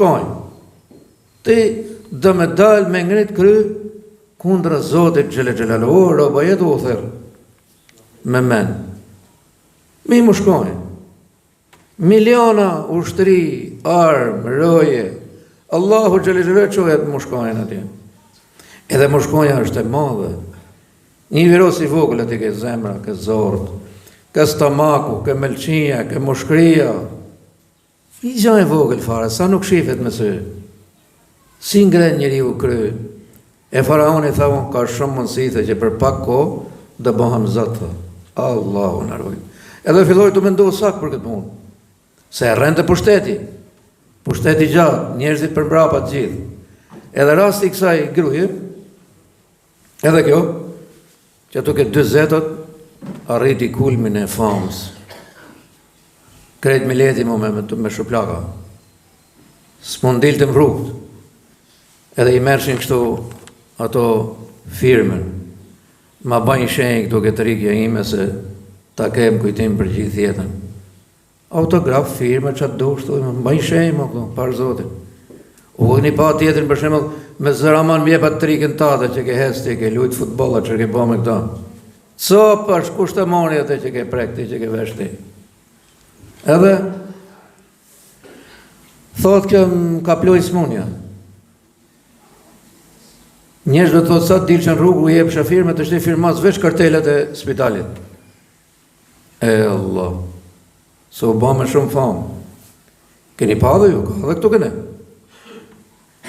shkojnë. Ti dhe me dalë me ngrit kry kundra Zotit Xhelel o roba jetë u thërë me men. Mi më shkojnë. Miliona ushtri, armë, roje, Allahu Xhelel qohet më shkojnë atje. Edhe më shkojnë është e madhe. Një viros i vogël aty ke zemra, ke zorët, ke stomaku, ke melqia, ke mushkria. I gjë e vogël fare, sa nuk shifet me sy. Si ngren njëri u kry. E faraoni tha unë ka shumë mundësi që për pak kohë dhe bëhem Zot. Allahu na ruaj. Edhe filloi të mendoj sak për këtë punë. Se e rrente pushteti. Pushteti gjatë, njerëzit për mbrapa të gjithë. Edhe rasti i kësaj gruaje, edhe kjo, që ato ke 40 arriti kulmin e famës. Krejt mileti me shuplaka. S'mund dilte në rrugë. Edhe i mershin kështu ato firmen. Ma bajnë shenjë këto këtë rikja ime se ta kem kujtim për gjithë jetën. Autograf, firme, që atë do shtu, ma bajnë shenjë më këto, parë Zotin. U një pa tjetër për shembull me zëraman mjepat të rikën tate që ke hesti, ke lujtë futbolla që ke bo me këta. Co pash kusht të moni atë që ke prekti, që ke veshti. Edhe thot që më ka ploj smunja. Njerëz do të thotë sa të dilë që në rrugë u jep shafirme të shte firmas veç kartelet e spitalit. E Allah, se u ba me shumë famë. Keni pa dhe ju, ka dhe këtu këne.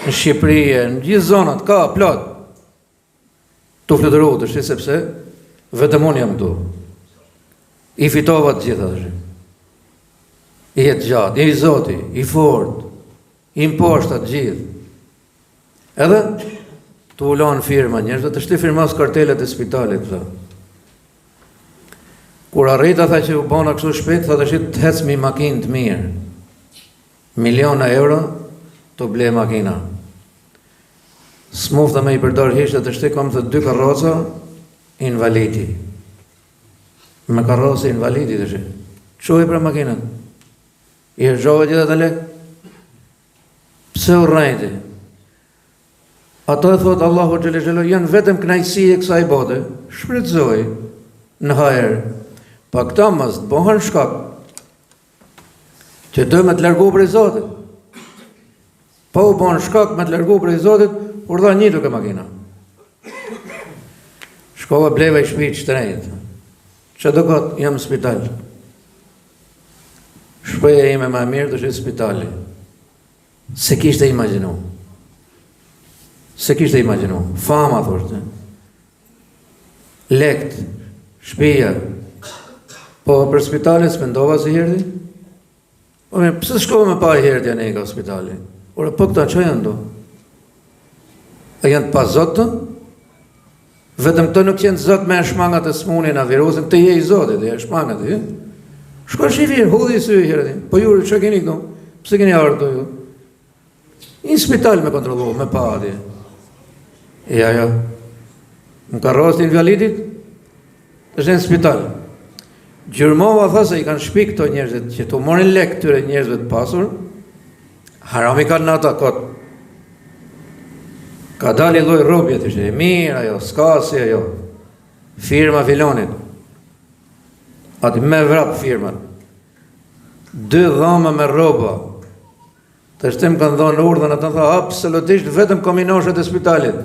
Në Shqipëri, në gjithë zonat, ka, plot. Tu fletërohu të shte sepse, vetëm unë jam tu. I fitova të gjitha dhe shte. I jetë gjatë, i Zoti, i fort, i mposhta të gjithë. Edhe, të ulonë firma njerëz, dhe të shti firmas kartelet e spitalit, dhe. Kur arrita tha që u bona kështu shpejt, tha të shti të hecë mi makinë të mirë. Miliona euro të ble makina. Smufta me i përdor hishtë dhe të shti kom të 2 karroca invalidi. Me karroca invalidi të shti. Quhi për makinën. I e zhove gjitha të lek. Pse u rrejti? Ato e thot Allahu Xhelel janë vetëm knajsi e kësaj bote. Shfrytëzoj në hajër. Pa këta mas të bohen shkak që dojmë të largu për i Zotit. Pa u bohen shkak me të largu për i Zotit, urdha një duke makina. Shkova bleva i shpi shtrenjit. Që do këtë jam në spital. Shpeja ime ma mirë të shqit spitali. Se kishte imaginu. Se kishte imaginu. Fama, thoshte. Lekt, shpija. Po për spitalit s'mendova si herdi? Po me, pëse shkova me pa i herdi janë e ka spitali? Ora, po këta që janë do? E janë të pa Zotë të? Vetëm këto nuk janë Zotë me e shmangat e smunin a virusin, të je i Zotit, e shmangat e, shko shifir, hudhi i sy i herdi. Po juri, që keni këto? Pëse keni ardhë të ju? Një spital me kontrolu, me pa ati. Ja, më ka rosti invalidit, është në spital. Gjurmova tha se i kanë shpi këto njerëzit që të morin lek këtyre njerëzve të pasur, harami kanë në ata kotë. Ka dali loj robje të shë, mirë ajo, skasi ajo, firma filonit. Ati me vrap firman. 2 dhama me roba. Të shtem kanë dhonë urdhën, atë në tha, absolutisht vetëm kominoshet e spitalit.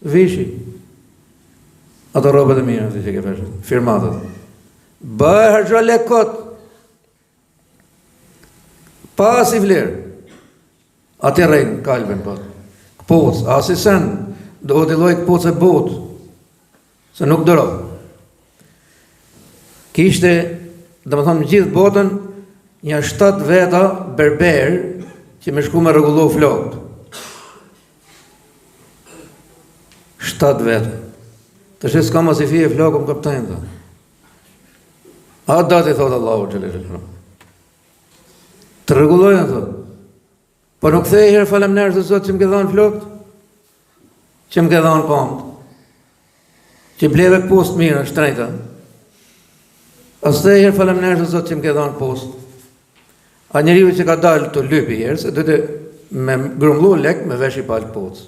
Vishi. Ato robët e mirë, që ke feshët, firmatët. Bëhe hërgjo lekot. Pas i vlerë. Ati rejnë kalben, po. Këpoc, asi sen, do t'i loj këpoc e bot. Se nuk dëro. Kishte, dhe më thonë, në gjithë botën, një 7 veta berber, që me shku me rregullu flokët. 7 veta. Të shë s'ka mas i fije flokë më këptajnë, dhe. A dati, thotë Allahu Xhelel. Të rregullojnë, thotë. Po nuk thej herë falemnerë të Zotë që më ke dhanë flokët, që më ke dhanë pëmë, që bleve post mirë, shtrejta. As thej herë falemnerë të Zotë që më ke dhanë post. A njeriu që ka dalë të lypi herë, se të me grumullu lek me vesh i palë poc.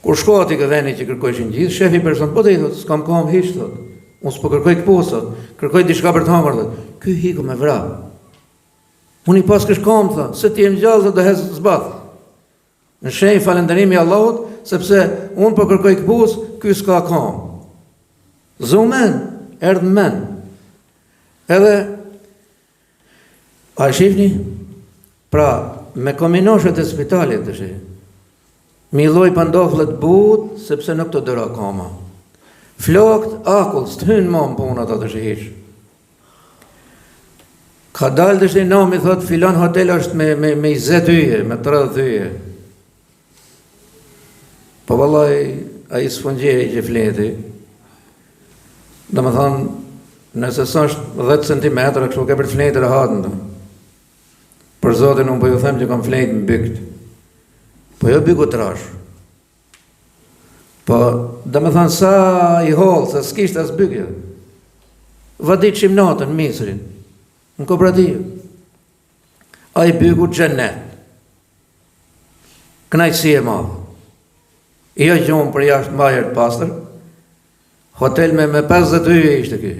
Kur shko ati ke veni që kërkojshin gjithë, shefi person, po të i thot, s'kam kam hiç, thot. Unë s'po kërkoj këpos, thot. Kërkoj diçka për të hamër, thot. Ky hiku me vra. Unë i pas kësh kam, thot, se ti e më gjallë, thot, do hez zbath. Në shenjë falënderimi Allahut, sepse unë po kërkoj këpos, ky s'ka kam. Zumen, erdhë men. Edhe, a shifni? Pra, me kombinoshët e spitalit të shi, mi loj pandoflet but, sepse nuk të dëra kama. Flokt, akull, së të hynë ma më punat atë shi hish. Ka dalë të shi nami, thot, filan hotel është me 20 yje, me 30 yje. Po vallaj, a i sfungjeri që fleti, dhe më thonë, nëse së është 10 cm, kështu ke për të fletë rëhatën të. Për zotin, unë po ju them që kam fletë në bykt. Po jo byku të rash. Po, dhe me thonë, sa i holë, sa s'kishtë as bykje. Vadit shimnatën, misrin, në kooperativë. A i byku gjennet. Knajtësi e madhë. I jo gjumë për jashtë mbajer të pastër. Hotel me 50 yje ishte kjo.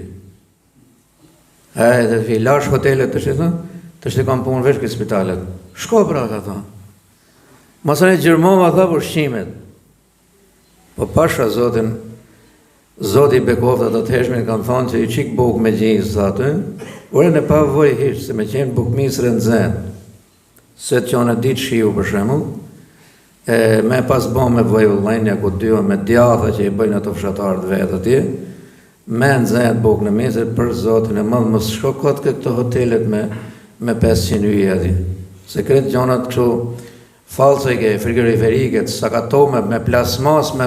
Dhe fi lash hotelet të shqithë, të shqithë kam punë vesh këtë spitalet. Shko pra, ka tha. Masën e gjërmova, tha, për shqimet. Po pasha zotin, zoti Bekovta të të heshmin, kanë thonë që i qik buk me gjizë, tha të, ure në pa voj hishë, se me qenë buk misre në zenë. Se të qonë e ditë shiu për shemull, me pas bo me voj ullajnja ku dyva me djatha që i bëjnë ato fshatarët vetë atje, me në zenë buk në misre për zotin e madhë, më shko këtë këto hotelet me 500 yje ati. Se kretë gjonat kështu falsojke, frigoriferike, sakatome, me plasmas, me